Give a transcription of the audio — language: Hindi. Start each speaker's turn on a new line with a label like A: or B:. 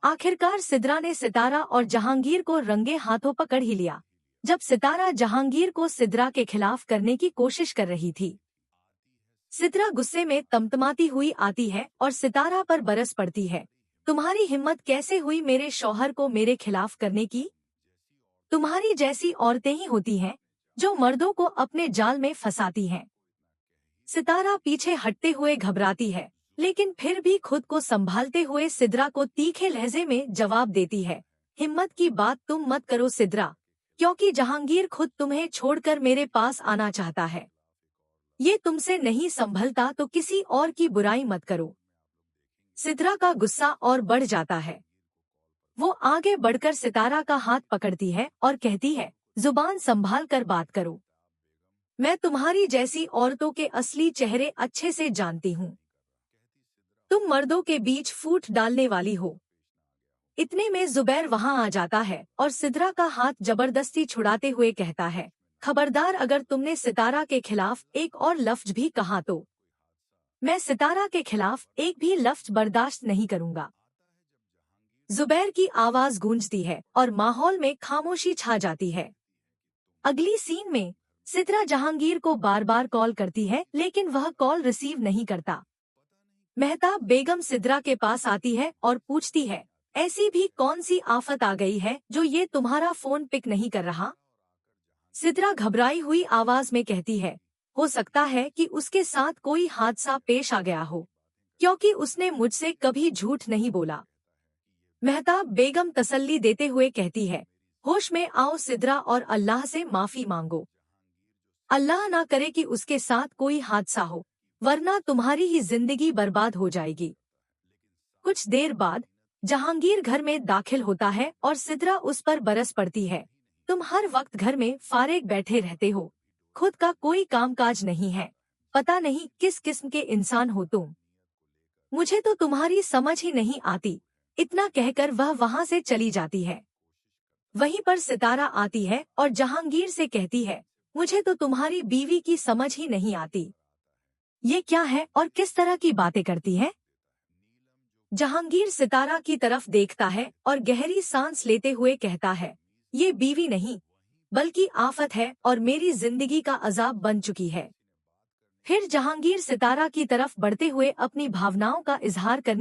A: आखिरकार सिद्रा ने सितारा और जहांगीर को रंगे हाथों पकड़ ही लिया। जब सितारा जहांगीर को सिद्रा के खिलाफ करने की कोशिश कर रही थी, सिद्रा गुस्से में तमतमाती हुई आती है और सितारा पर बरस पड़ती है। तुम्हारी हिम्मत कैसे हुई मेरे शौहर को मेरे खिलाफ करने की? तुम्हारी जैसी औरतें ही होती हैं जो मर्दों को अपने जाल में फंसाती हैं। सितारा पीछे हटते हुए घबराती है, लेकिन फिर भी खुद को संभालते हुए सिद्रा को तीखे लहजे में जवाब देती है। हिम्मत की बात तुम मत करो सिद्रा, क्योंकि जहांगीर खुद तुम्हें छोड़कर मेरे पास आना चाहता है। ये तुमसे नहीं संभलता तो किसी और की बुराई मत करो। सिद्रा का गुस्सा और बढ़ जाता है। वो आगे बढ़कर सितारा का हाथ पकड़ती है और कहती है, जुबान संभाल कर बात करो। मैं तुम्हारी जैसी औरतों के असली चेहरे अच्छे से जानती हूँ। तुम मर्दों के बीच फूट डालने वाली हो। इतने में जुबैर वहां आ जाता है और सिद्रा का हाथ जबरदस्ती छुड़ाते हुए कहता है, खबरदार अगर तुमने सितारा के खिलाफ एक और लफ्ज भी कहा तो मैं सितारा के खिलाफ एक भी लफ्ज बर्दाश्त नहीं करूंगा। जुबैर की आवाज गूंजती है और माहौल में खामोशी छा जाती है। अगली सीन में सिद्रा जहांगीर को बार बार कॉल करती है, लेकिन वह कॉल रिसीव नहीं करता। मेहताब बेगम सिद्रा के पास आती है और पूछती है, ऐसी भी कौन सी आफत आ गई है जो ये तुम्हारा फोन पिक नहीं कर रहा? सिद्रा घबराई हुई आवाज में कहती है, हो सकता है कि उसके साथ कोई हादसा पेश आ गया हो, क्योंकि उसने मुझसे कभी झूठ नहीं बोला। मेहताब बेगम तसल्ली देते हुए कहती है, होश में आओ सिद्रा और अल्लाह से माफी मांगो। अल्लाह ना करे कि उसके साथ कोई हादसा हो, वरना तुम्हारी ही जिंदगी बर्बाद हो जाएगी। कुछ देर बाद जहांगीर घर में दाखिल होता है और सिद्रा उस पर बरस पड़ती है। तुम हर वक्त घर में फारिग बैठे रहते हो, खुद का कोई कामकाज नहीं है, पता नहीं किस किस्म के इंसान हो तुम। मुझे तो तुम्हारी समझ ही नहीं आती। इतना कहकर वह वहां से चली जाती है। वहीं पर सितारा आती है और जहांगीर से कहती है, मुझे तो तुम्हारी बीवी की समझ ही नहीं आती। ये क्या है और किस तरह की बातें करती है? जहांगीर सितारा की तरफ देखता है और गहरी सांस लेते हुए कहता है, ये बीवी नहीं बल्कि आफत है और मेरी जिंदगी का अजाब बन चुकी है। फिर जहांगीर सितारा की तरफ बढ़ते हुए अपनी भावनाओं का इजहार करने